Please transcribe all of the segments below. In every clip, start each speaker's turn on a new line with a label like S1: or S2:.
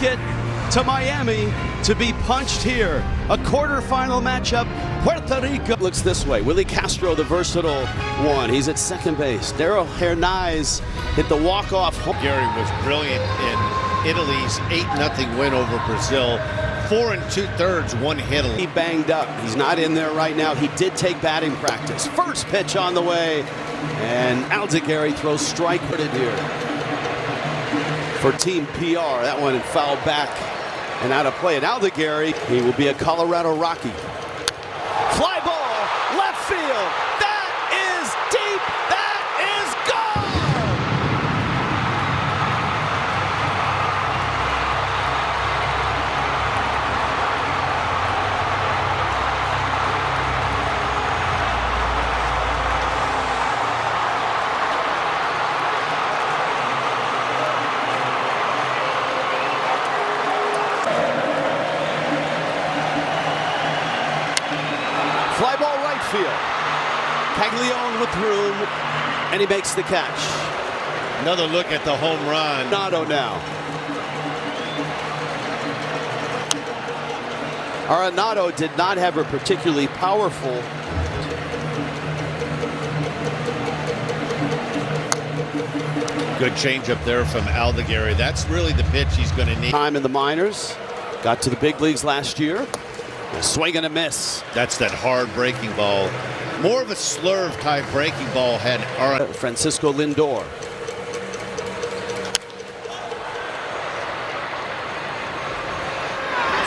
S1: ticket to Miami to be punched here. A quarterfinal matchup. Puerto Rico looks this way. Willie Castro, the versatile one. He's at second base. Daryl Hernandez hit the walk-off.
S2: Gary was brilliant in Italy's 8-0 win over Brazil. 4 2/3, one hit.
S1: He banged up. He's not in there right now. He did take batting practice. First pitch on the way, and Aldegari throws strike it here for Team PR. That one fouled back and out of play. And Aldegari, he will be a Colorado Rocky. Fly ball, left field. That is deep. That is gone. Fly ball right field. Caglione with room, and he makes the catch.
S2: Another look at the home run.
S1: Arenado now. Arenado did not have a particularly powerful.
S2: Good changeup there from Aldegari. That's really the pitch he's going to need.
S1: Time in the minors. Got to the big leagues last year. A swing and a miss.
S2: That's that hard breaking ball. More of a slurve type breaking ball had
S1: Francisco Lindor.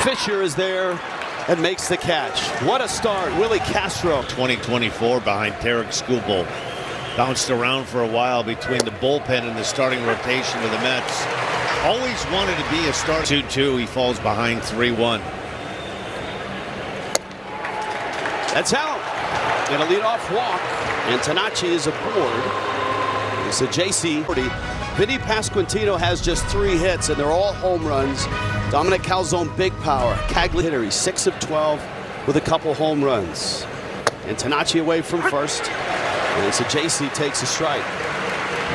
S1: Fisher is there and makes the catch. What a start. Willie Castro.
S2: 2024 behind Tarek Skubal. Bounced around for a while between the bullpen and the starting rotation with the Mets. Always wanted to be a starter. 2-2. He falls behind 3-1.
S1: That's out. And a leadoff walk. And Tanachi is aboard. It's a JC. Vinny Pasquantino has just 3 hits, and they're all home runs. Dominic Calzone, big power. Caglione hitter. He's 6 of 12 with a couple home runs. And Tanachi away from first. And it's a JC takes a strike.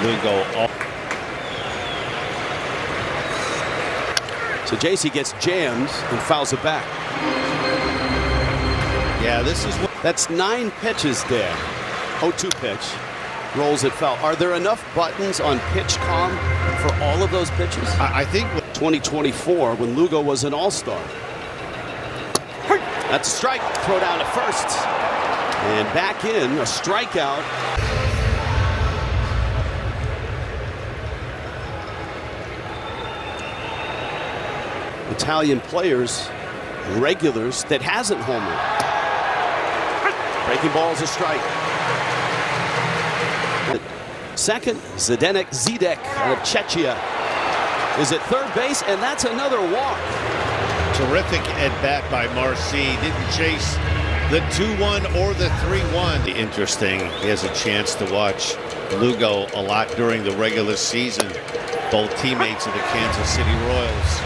S2: Lugo.
S1: So JC gets jammed and fouls it back.
S2: Yeah, this is what.
S1: That's 9 pitches there. 0-2 pitch. Rolls it foul. Are there enough buttons on PitchCom for all of those pitches?
S2: I think
S1: 2024 when Lugo was an all-star. That's a strike. Throw down to first. And back in, a strikeout. Italian players, regulars, that hasn't homered. Breaking ball is a strike. Second, Zdenek Zidek of Czechia is at third base, and that's another walk.
S2: Terrific at bat by Marcy. Didn't chase the 2-1 or the 3-1. Interesting. He has a chance to watch Lugo a lot during the regular season. Both teammates of the Kansas City Royals.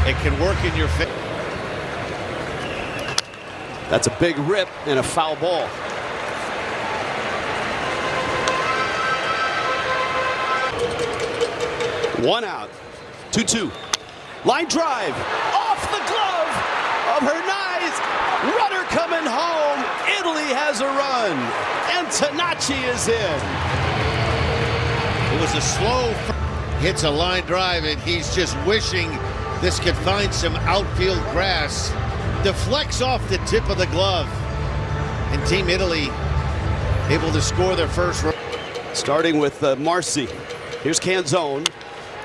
S2: It can work in your favor.
S1: That's a big rip and a foul ball. One out. 2-2. Line drive. Off the glove of Hernandez. Runner coming home. Italy has a run. And Tanachi is in.
S2: It was a slow. Hits a line drive, and he's just wishing this could find some outfield grass. Deflects off the tip of the glove. And Team Italy able to score their first run.
S1: Starting with Marcy. Here's Canzone.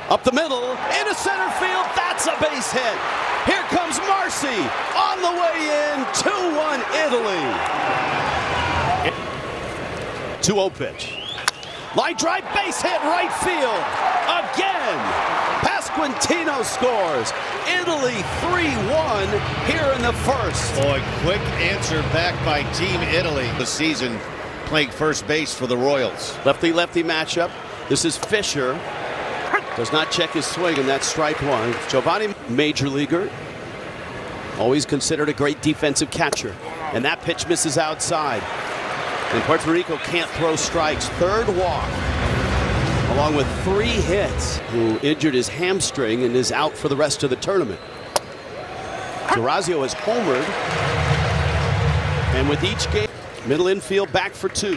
S1: Up the middle, into center field. That's a base hit. Here comes Marcy on the way in. 2-1 Italy. 2-0 pitch. Line drive, base hit, right field. Again. Pasquantino scores. Italy 3-1 here in the first.
S2: Boy, quick answer back by Team Italy. The season playing first base for the Royals.
S1: Lefty-lefty matchup. This is Fisher. Does not check his swing, and that's strike one. Giovanni, major leaguer. Always considered a great defensive catcher. And that pitch misses outside. And Puerto Rico can't throw strikes. Third walk. along with 3 hits, who injured his hamstring and is out for the rest of the tournament. Durazio has homered, and with each game, middle infield back for 2.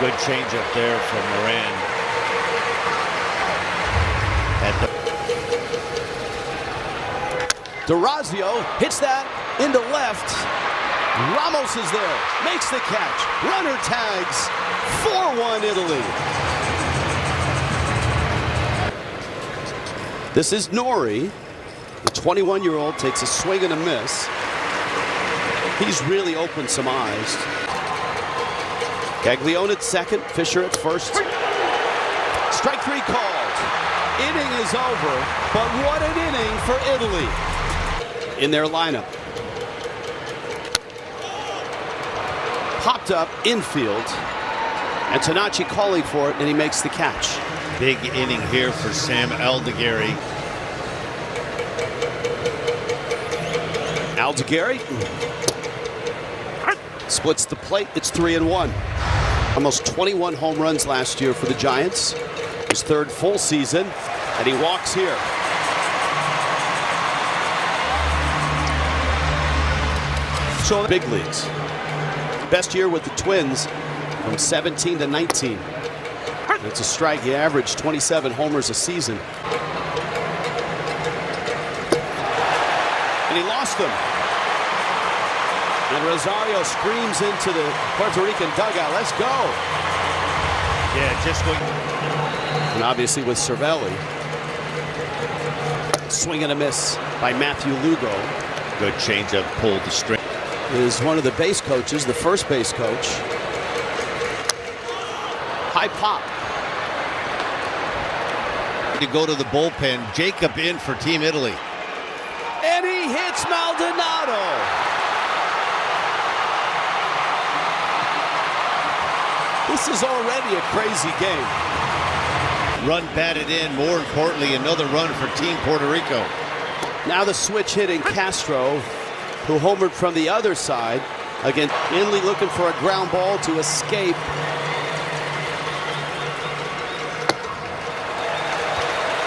S2: Good changeup there from Moran.
S1: Durazio hits that into left. Ramos is there, makes the catch. Runner tags. 4-1 Italy. This is Nori. The 21-year-old takes a swing and a miss. He's really opened some eyes. Gaglione at second, Fisher at first. Strike 3 called. Inning is over, but what an inning for Italy. In their lineup. Popped up infield, and Tanachi calling for it, and he makes the catch.
S2: Big inning here for Sam Aldegari.
S1: Aldegari splits the plate. It's 3-1. Almost 21 home runs last year for the Giants. His 3rd full season, and he walks here. So big leagues. Best year with the Twins from 17 to 19. It's a strike. He averaged 27 homers a season. And he lost them. And Rosario screams into the Puerto Rican dugout. Let's go.
S2: Yeah, just going.
S1: And obviously with Cervelli. Swing and a miss by Matthew Lugo.
S2: Good changeup, pulled the string.
S1: Is one of the base coaches, the first base coach. High pop.
S2: To go to the bullpen, Jacob in for Team Italy.
S1: And he hits Maldonado. This is already a crazy game.
S2: Run batted in, more importantly, another run for Team Puerto Rico.
S1: Now the switch hitting Castro, who homered from the other side. Again, Inley looking for a ground ball to escape.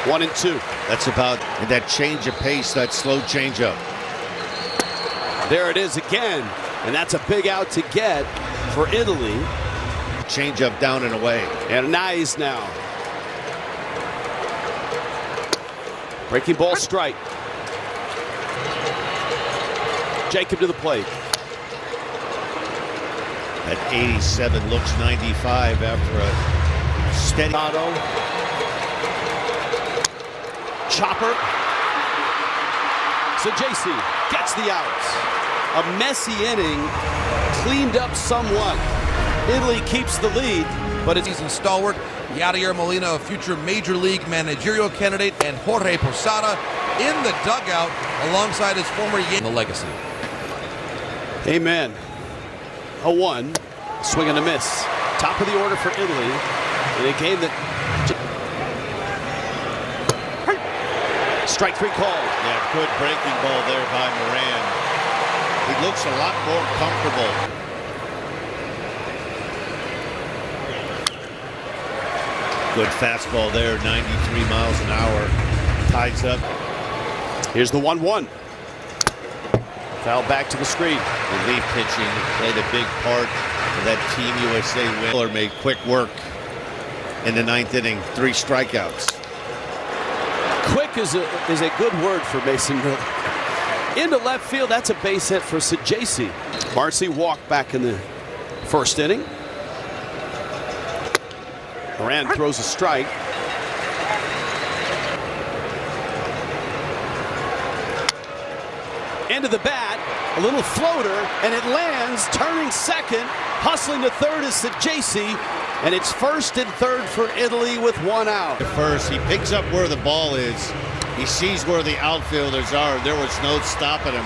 S1: One and two.
S2: That's about that change of pace, that slow changeup.
S1: There it is again, and that's a big out to get for Italy.
S2: Changeup down and away.
S1: And Nice now. Breaking ball strike. Jacob to the plate.
S2: At 87 looks 95 after a steady
S1: auto. Chopper. So JC gets the outs. A messy inning, cleaned up somewhat. Italy keeps the lead, but it's
S3: season stalwart Yadier Molina, a future Major League managerial candidate, and Jorge Posada in the dugout alongside his former the legacy.
S1: Amen. A 1, swing and a miss. Top of the order for Italy in a game that. Strike 3 called.
S2: Yeah, good breaking ball there by Moran. He looks a lot more comfortable. Good fastball there, 93 miles an hour. Ties up.
S1: Here's the 1-1. Foul back to the screen.
S2: Relief pitching played a big part of that Team USA win. Miller made quick work in the 9th inning. 3 strikeouts.
S1: Quick is a good word for Mason Miller. Into left field, that's a base hit for Sajasi. Marcy walked back in the 1st inning. Moran throws a strike. Into the bat, a little floater, and it lands, turning second, hustling to third is Sajasi, and it's 1st and 3rd for Italy with 1 out.
S2: First, he picks up where the ball is. He sees where the outfielders are. There was no stopping him.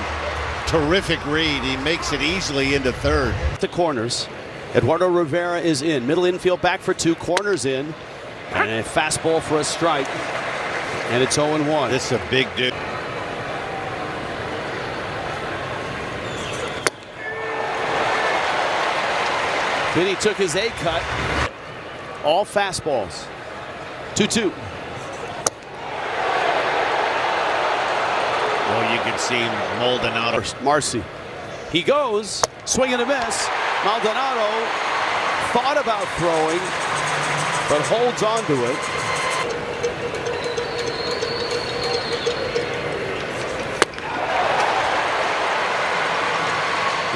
S2: Terrific read. He makes it easily into 3rd.
S1: The corners. Eduardo Rivera is in. Middle infield back for 2. Corners in. And a fastball for a strike. And it's 0-1.
S2: This is a big dude.
S1: Then he took his A cut. All fastballs. 2-2.
S2: Well, you can see Maldonado.
S1: Marcy. He goes. Swing and a miss. Maldonado thought about throwing, but holds on to it.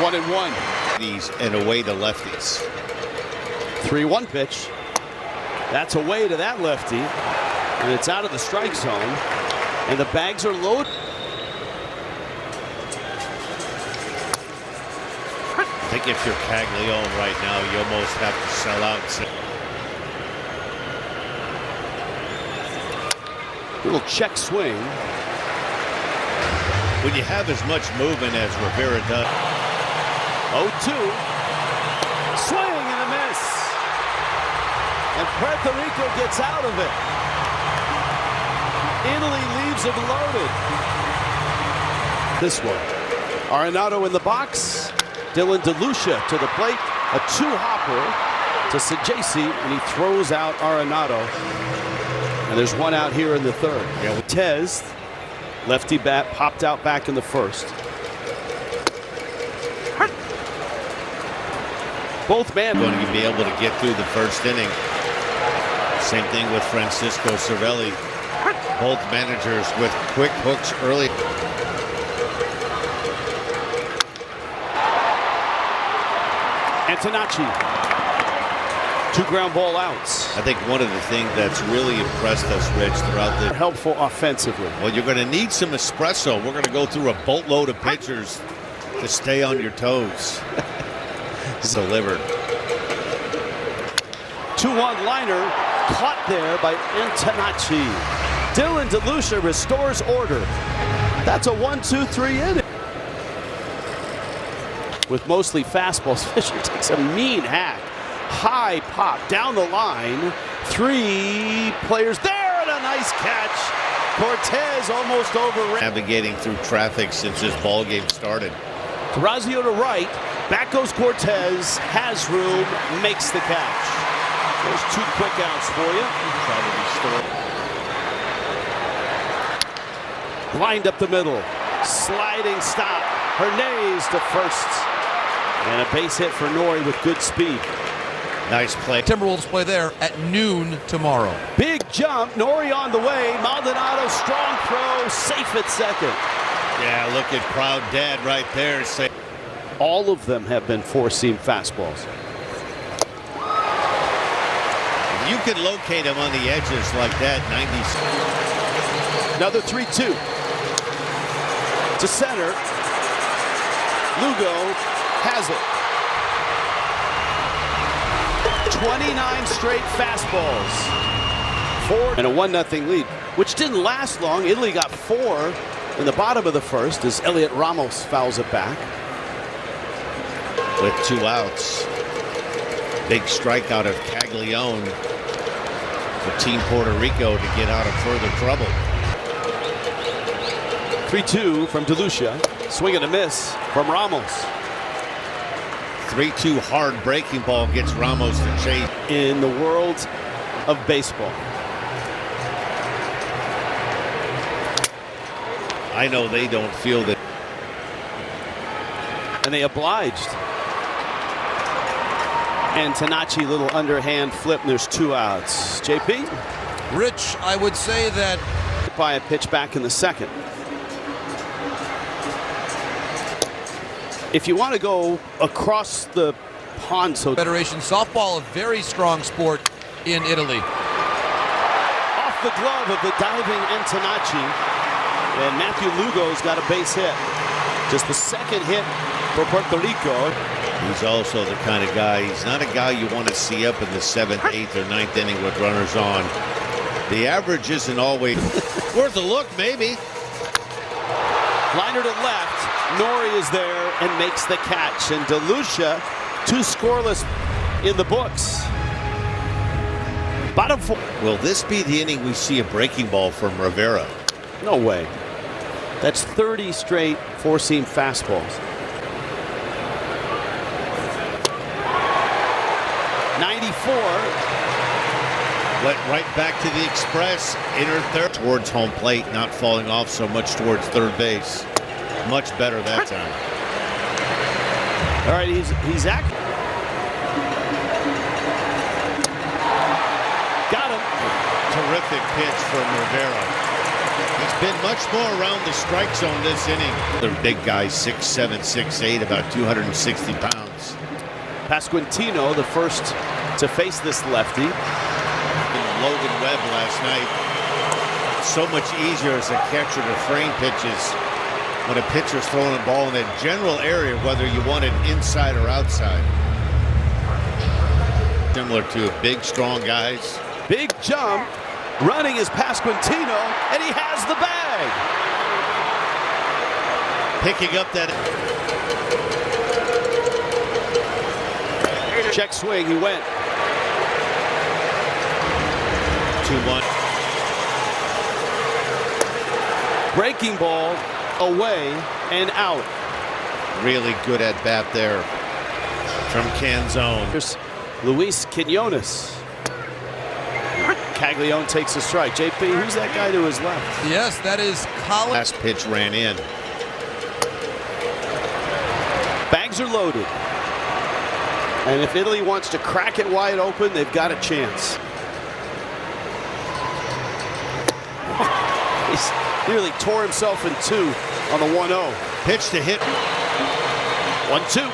S1: One and one.
S2: These and away to lefties.
S1: 3-1 pitch. That's away to that lefty, and it's out of the strike zone, and the bags are loaded.
S2: I think if you're Caglione right now, you almost have to sell out.
S1: Little check swing.
S2: When you have as much movement as Rivera does.
S1: 0-2. Swing and a miss. And Puerto Rico gets out of it. Italy leaves it loaded. This one. Arenado in the box. Dylan DeLucia to the plate. A two-hopper to Sajesi, and he throws out Arenado. And there's one out here in the third. Yeah, Tez, lefty bat, popped out back in the first. Both men
S2: going to be able to get through the first inning. Same thing with Francisco Cervelli. Both managers with quick hooks early.
S1: Antonacci. 2 ground ball outs.
S2: I think one of the things that's really impressed us, Rich, throughout the
S1: helpful offensively.
S2: Well, you're going to need some espresso. We're going to go through a boatload of pitchers to stay on your toes. Delivered.
S1: 2-1 liner caught there by Antonacci. Dylan DeLucia restores order. That's a 1-2-3 inning. With mostly fastballs, Fisher takes a mean hack. High pop down the line. 3 players there, and a nice catch. Cortez almost overran.
S2: Navigating through traffic since this ball game started.
S1: Razio to right. Back goes Cortez. Has room. Makes the catch. There's 2 quick outs for you.
S2: Try to restore.
S1: Lined up the middle. Sliding stop. Hernandez to first. And a base hit for Nori with good speed.
S2: Nice play.
S3: Timberwolves play there at noon tomorrow.
S1: Big jump. Nori on the way. Maldonado, strong throw. Safe at second.
S2: Yeah, look at proud dad right there.
S1: All of them have been 4-seam fastballs.
S2: If you can locate them on the edges like that, 90.
S1: Another 3-2. To center. Lugo has it. 29 straight fastballs. 4 and a 1-0 lead, which didn't last long. Italy got 4 in the bottom of the first as Elliot Ramos fouls it back.
S2: With 2 outs. Big strikeout of Caglione for Team Puerto Rico to get out of further trouble.
S1: 3-2 from DeLucia. Swing and a miss from Ramos.
S2: 3-2 hard breaking ball gets Ramos to chase.
S1: In the world of baseball.
S2: I know they don't feel that.
S1: And they obliged. Antonacci, little underhand flip, and there's 2 outs. JP?
S3: Rich, I would say that
S1: by a pitch back in the second. If you want to go across the pond, so
S3: Federation softball, a very strong sport in Italy.
S1: Off the glove of the diving Antonacci, and Matthew Lugo's got a base hit. Just the second hit for Puerto Rico.
S2: He's also the kind of guy, he's not a guy you want to see up in the 7th, 8th, or 9th inning with runners on. The average isn't always worth a look, maybe.
S1: Liner to left. Nori is there and makes the catch. And DeLucia, 2 scoreless in the books. Bottom 4.
S2: Will this be the inning we see a breaking ball from Rivera?
S1: No way. That's 30 straight 4-seam fastballs. 94.
S2: Went right back to the express, inner third. Towards home plate, not falling off so much towards third base. Much better that time.
S1: All right, he's active. Got him.
S2: Terrific pitch from Rivera. He's been much more around the strike zone this inning. The big guy, 6'7", 6'8", about 260 pounds.
S1: Pasquantino, the first to face this lefty.
S2: Logan Webb last night. So much easier as a catcher to frame pitches when a pitcher's throwing a ball in a general area, whether you want it inside or outside. Similar to big, strong guys.
S1: Big jump. Running is Pasquantino, and he has the bag.
S2: Picking up that.
S1: Check swing, he went.
S2: 2-1.
S1: Breaking ball, away and out.
S2: Really good at bat there from Canzone.
S1: Here's Luis Quinones. Caglione takes a strike. JP, who's that guy to his left?
S3: Yes, that is Colin.
S2: Last pitch ran in.
S1: Bags are loaded. And if Italy wants to crack it wide open, they've got a chance. He's nearly tore himself in two on the 1-0.
S2: Pitch to hit.
S1: 1-2.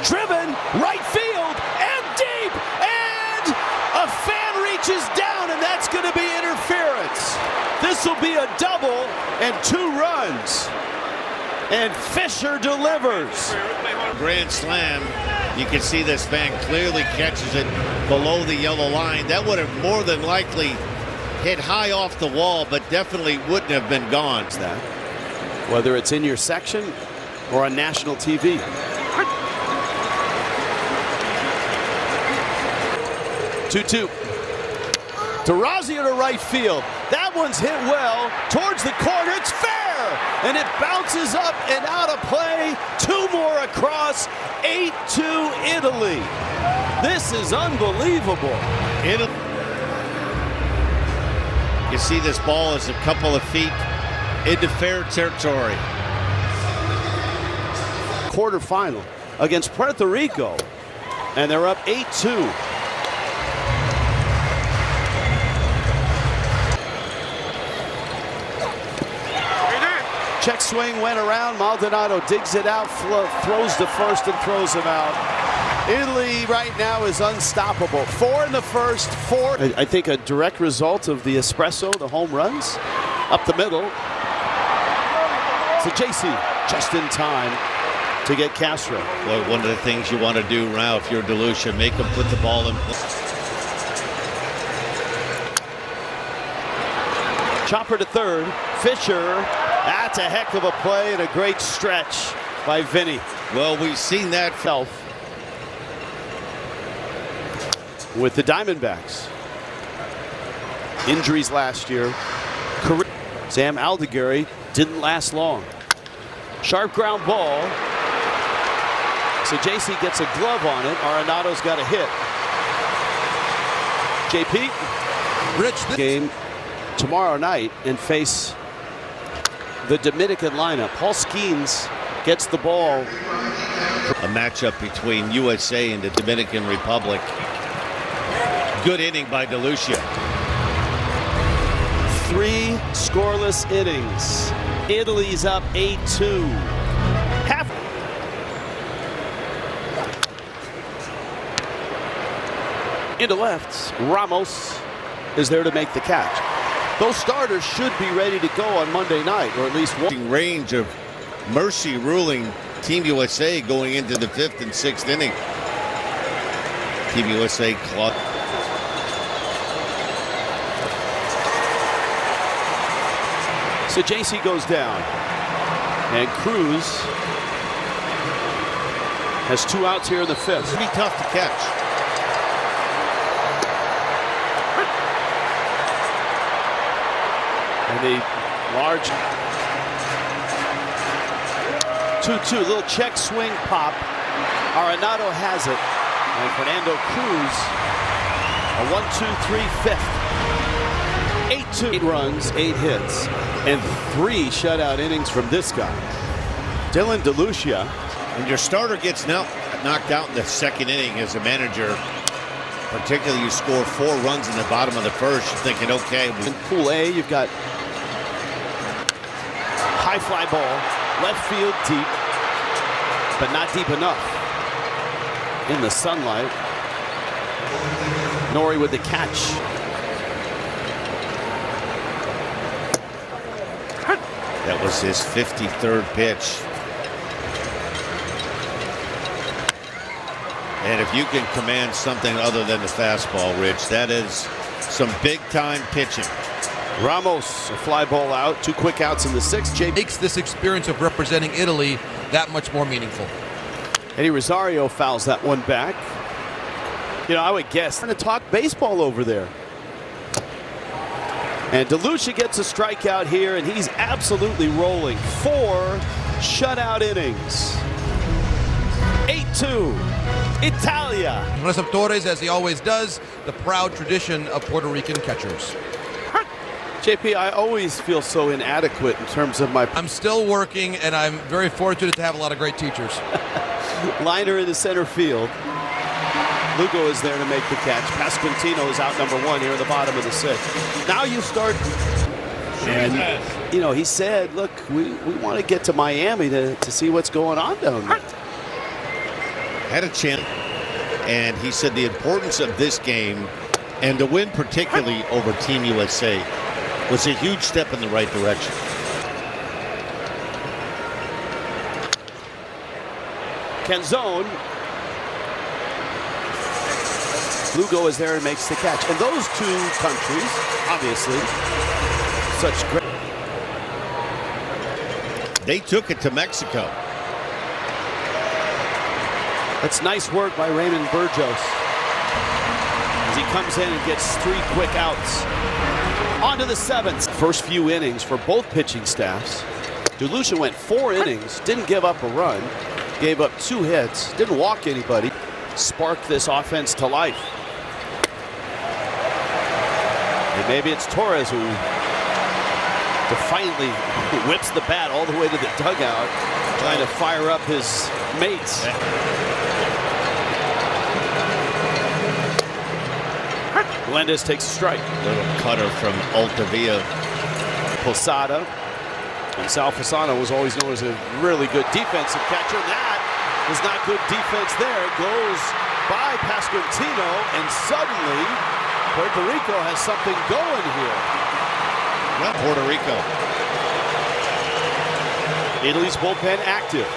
S1: Driven, right field, and deep, and a fan reaches down, and that's going to be interference. This will be a double and 2 runs. And Fisher delivers.
S2: Grand slam. You can see this fan clearly catches it below the yellow line. That would have more than likely hit high off the wall, but definitely wouldn't have been gone.
S1: That, whether it's in your section or on national TV. Two-two. DeRozio to right field. That one's hit well towards the corner. It's fair, and it bounces up and out of play. 2 more across. 8-2 Italy. This is unbelievable.
S2: You see this ball is a couple of feet into fair territory.
S1: Quarterfinal against Puerto Rico, and they're up 8-2. Check swing went around. Maldonado digs it out, throws to first and throws him out. Italy right now is unstoppable. 4 in the first, 4. I think a direct result of the espresso, the home runs, up the middle. So JC just in time to get Castro.
S2: Well, one of the things you want to do now if you're DeLucia, make them put the ball in.
S1: Chopper to third. Fisher. That's a heck of a play and a great stretch by Vinny.
S2: Well, we've seen that.
S1: With the Diamondbacks. Injuries last year. Sam Aldegari didn't last long. Sharp ground ball. So JC gets a glove on it. Arenado's got a hit. JP.
S3: Rich.
S1: Game tomorrow night and face the Dominican lineup. Paul Skeens gets the ball.
S2: A matchup between USA and the Dominican Republic. Good inning by DeLucia.
S1: 3 scoreless innings. Italy's up 8-2. Half. Into left. Ramos is there to make the catch. Those starters should be ready to go on Monday night, or at least one.
S2: Range of mercy ruling Team USA going into the 5th and 6th inning. Team USA club.
S1: So JC goes down, and Cruz has 2 outs here in the 5th.
S2: It's pretty tough to catch.
S1: And the large 2-2, little check swing pop. Arenado has it, and Fernando Cruz A 1-2-3 fifth. 8-2. 8 runs, 8 hits, and 3 shutout innings from this guy. Dylan DeLucia.
S2: When your starter gets knocked out in the second inning as a manager, particularly you score 4 runs in the bottom of the first, you're thinking, okay.
S1: In Pool A, you've got high fly ball, left field deep, but not deep enough. In the sunlight, Nori with the catch.
S2: That was his 53rd pitch. And if you can command something other than the fastball, Rich, that is some big-time pitching.
S1: Ramos, a fly ball out, 2 quick outs in the 6th.
S3: Makes this experience of representing Italy that much more meaningful.
S1: Eddie Rosario fouls that one back. You know, I would guess trying to talk baseball over there. And DeLucia gets a strikeout here, and he's absolutely rolling. 4 shutout innings. 8-2. Italia.
S3: Receptores, as he always does, the proud tradition of Puerto Rican catchers.
S1: JP, I always feel so inadequate in terms of my...
S3: I'm still working, and I'm very fortunate to have a lot of great teachers.
S1: Liner in the center field. Lugo is there to make the catch. Pasquantino is out number 1 here in the bottom of the 6th. Now you start... And, you know, he said, look, we want to get to Miami to see what's going on down there.
S2: Had a chance, and he said the importance of this game and the win particularly over Team USA was a huge step in the right direction.
S1: Canzone. Lugo is there and makes the catch. And those 2 countries, obviously, such great...
S2: They took it to Mexico.
S1: That's nice work by Raymond Burgos as he comes in and gets 3 quick outs. On to the 7th. First few innings for both pitching staffs. DeLucia went 4 innings, didn't give up a run, gave up 2 hits, didn't walk anybody, sparked this offense to life. And maybe it's Torres who defiantly whips the bat all the way to the dugout, trying to fire up his mates. Melendez takes a strike.
S2: Little cutter from Altavia.
S1: Posada. And Sal Fasano was always known as a really good defensive catcher. That is not good defense there. It goes by Pasquantino, and suddenly Puerto Rico has something going here.
S2: Well, Puerto Rico.
S1: Italy's bullpen active.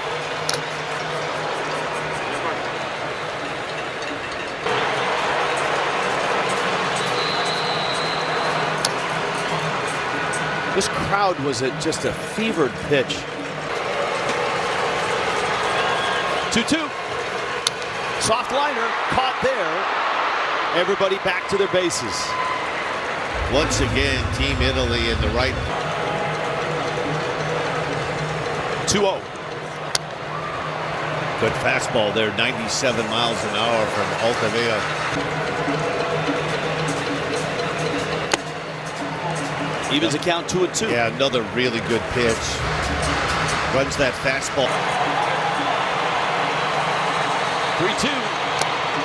S1: This crowd was just a fevered pitch. 2-2. Soft liner caught there. Everybody back to their bases.
S2: Once again, Team Italy in the right.
S1: 2-0.
S2: Good fastball there, 97 miles an hour from Altavia.
S1: Evens account 2-2.
S2: Yeah, another really good pitch. Runs that fastball.
S1: 3-2.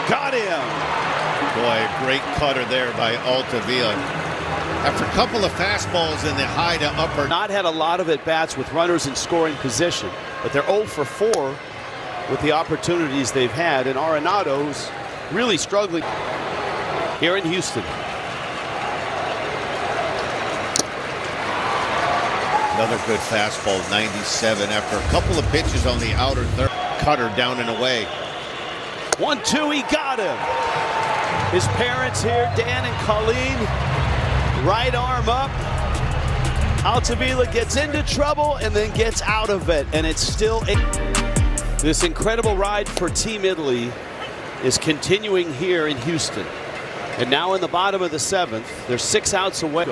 S1: Got him.
S2: Boy, a great cutter there by Altavia. After a couple of fastballs in the high to upper.
S1: Not had a lot of at-bats with runners in scoring position, but they're 0 for 4 with the opportunities they've had. And Arenado's really struggling here in Houston.
S2: Another good fastball, 97 after a couple of pitches on the outer third. Cutter down and away.
S1: 1-2, he got him. His parents here, Dan and Colleen, right arm up. Altavilla gets into trouble and then gets out of it, and it's still this incredible ride for Team Italy is continuing here in Houston. And now in the bottom of the 7th, they're 6 outs away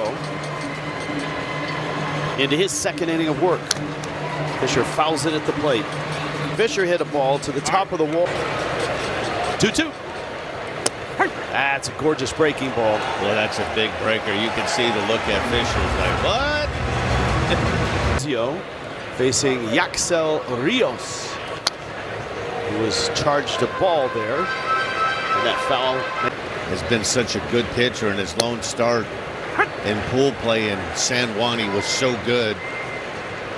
S1: into his 2nd inning of work. Fisher fouls it at the plate. Fisher hit a ball to the top of the wall. 2-2. That's a gorgeous breaking ball.
S2: Well, that's a big breaker. You can see the look at Fisher's like, what?
S1: Zio facing Yaxel Rios, who was charged a ball there. And that foul
S2: Has been such a good pitcher, and his lone start in pool play in San Juan, he was so good.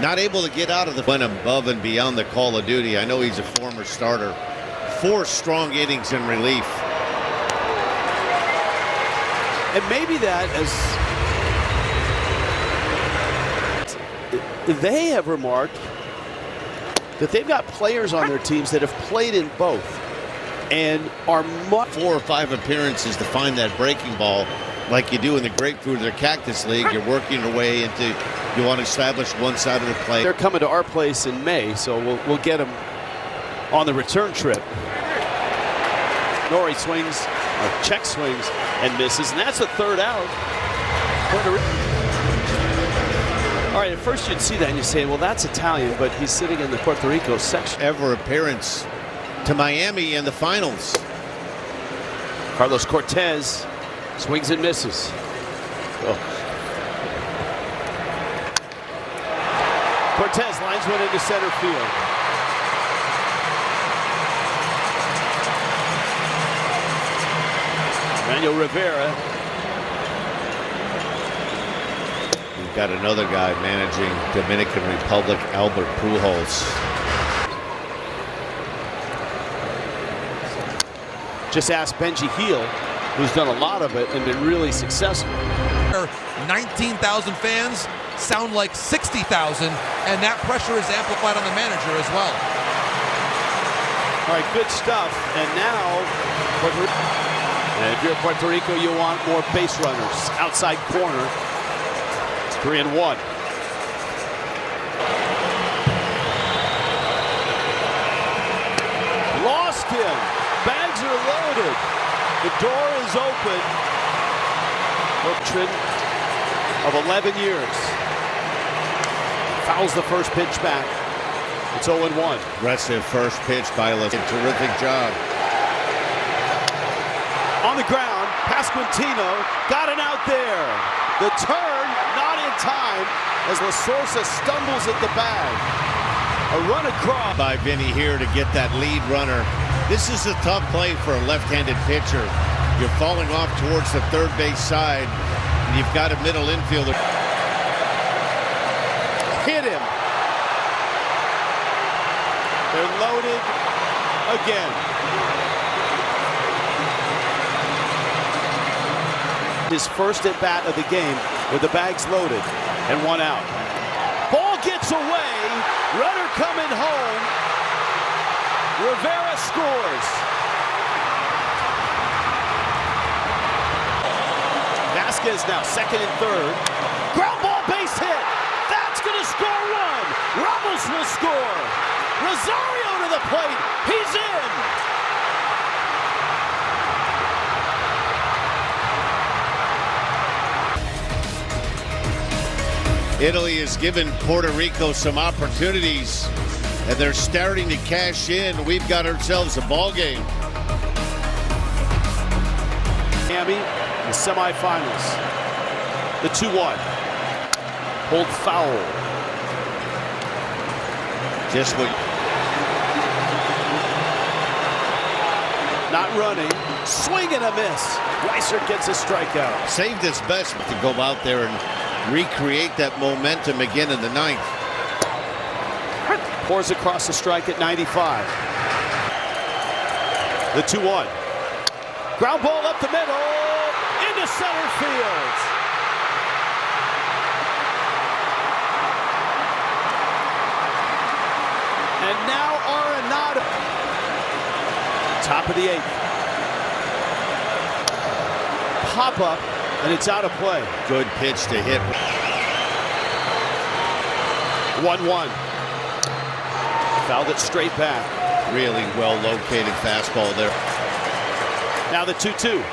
S2: Not able to get out of the went above and beyond the call of duty. I know he's a former starter. 4 strong innings in relief.
S1: And maybe that as they have remarked that they've got players on their teams that have played in both and are
S2: 4 or 5 appearances to find that breaking ball like you do in the Grapefruit or Cactus League. You're working your way into, you want to establish one side of the play.
S1: They're coming to our place in May, so we'll get them on the return trip. Nori swings, or check swings, and misses, and that's a 3rd out. All right, at first you'd see that and you say, well, that's Italian, but he's sitting in the Puerto Rico section.
S2: Ever appearance to Miami in the finals.
S1: Carlos Cortez swings and misses. Oh. Cortez lines one into center field. Manuel Rivera.
S2: We've got another guy managing Dominican Republic, Albert Pujols.
S1: Just ask Benji Heel, who's done a lot of it and been really successful.
S3: 19,000 fans sound like 60,000, and that pressure is amplified on the manager as well.
S1: All right, good stuff. And now, if you're Puerto Rico, you want more base runners. Outside corner. It's 3-1. Lost him. Bags are loaded. The door is open. Veteran of 11 years. Fouls the first pitch back. It's 0-1.
S2: Aggressive first pitch by a terrific job.
S1: On the ground, Pasquantino got it out there. The turn not in time as La Sorsa stumbles at the bag. A run across
S2: By Vinny here to get that lead runner. This is a tough play for a left-handed pitcher. You're falling off towards the third base side, and you've got a middle infielder.
S1: Hit him. They're loaded again. His first at bat of the game with the bags loaded and 1 out. Ball gets away. Runner coming home. Rivera scores. Vasquez now 2nd and 3rd. Ground ball base hit. That's going to score 1. Ramos will score. Rosario to the plate. He's in.
S2: Italy has given Puerto Rico some opportunities, and they're starting to cash in. We've got ourselves a ball game.
S1: Miami in the semifinals. The 2-1. Pulled foul.
S2: Just what.
S1: Not running. Swing and a miss. Weiser gets a strikeout.
S2: Saved his best to go out there and recreate that momentum again in the 9th.
S1: Pours across the strike at 95. The 2-1. Ground ball up the middle. Into center field. And now Arenado. Top of the 8th. Pop up, and it's out of play.
S2: Good pitch to hit.
S1: 1-1. Fouled it straight back.
S2: Really well located fastball there.
S1: Now the 2-2.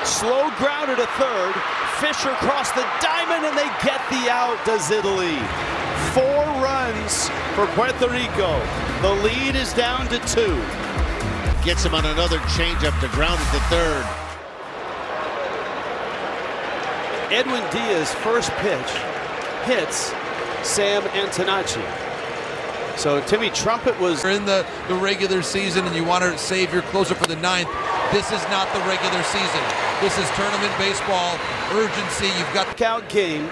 S1: Slow grounder to third. Fisher across the diamond, and they get the out. Does Italy? 4 runs for Puerto Rico. The lead is down to 2.
S2: gets him on another changeup to ground it to third.
S1: Edwin Diaz's first pitch hits Sam Antonacci. So Timmy Trumpet was
S3: in the regular season and you want to save your closer for the ninth. This is not the regular season. This is tournament baseball. Urgency. You've got
S1: the out game.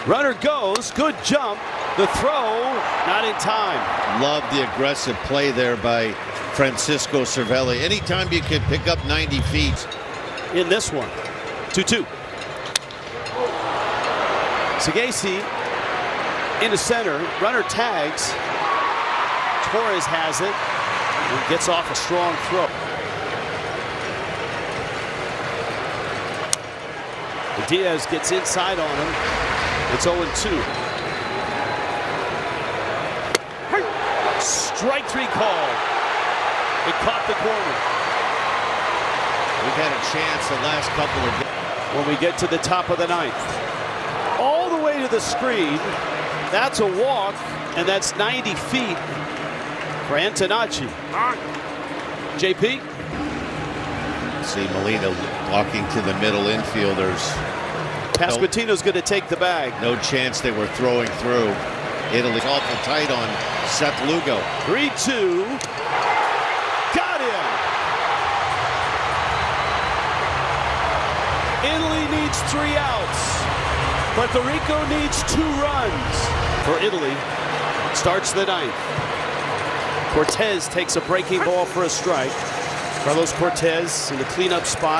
S1: Runner goes. Good jump. The throw not in time.
S2: Love the aggressive play there by Francisco Cervelli. Anytime you can pick up 90 feet.
S1: In this one. 2-2. Sagasi into center. Runner tags. Torres has it and gets off a strong throw. Diaz gets inside on him. It's 0-2. Strike three call. It caught the corner.
S2: We've had a chance the last couple of games.
S1: When we get to the top of the ninth. All the way to the screen. That's a walk, and that's 90 feet for Antonacci. JP?
S2: See Molina walking to the middle infielders.
S1: Pasquantino's going to take the bag.
S2: No chance they were throwing through. Italy's awful tight on Seth Lugo.
S1: 3-2. Got him. Italy needs 3 outs. Puerto Rico needs 2 runs. For Italy, starts the ninth. Cortez takes a breaking ball for a strike. Carlos Cortez in the cleanup spot.